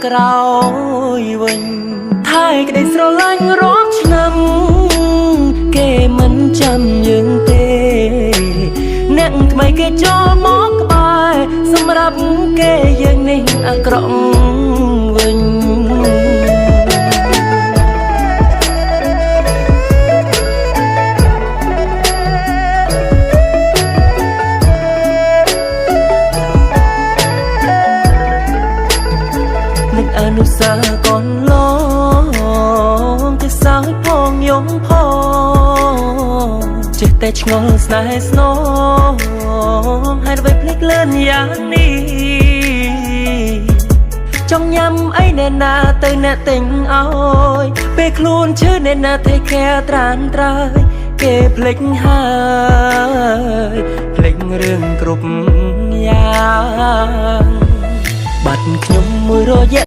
ក្រោយវិញថាយក្តីស្រឡាញ់រាប់ឆ្នាំគេមិនចាំយើងទេអ្នកថ្មីគេចូលមកក្បែរសម្រាប់គេយើងនេះអាក្រក់វិញអនុសាកូនឡងគេសើចផងយំផងចេះតែឆ្ងល់ស្នេហ៍ស្នងហើយអ្វីភ្លេចលឿនយ៉ាងនេះចង់ញ៉ាំអីអ្នកណាទៅអ្នកទិញឲ្យពេលខ្លួនឈឺអ្នកណាថេខែត្រានត្រើយគេភ្លេចហើយភ្លេចរឿងគ្រប់យ៉ាងបាត់ខ្ញុំមួយរយៈ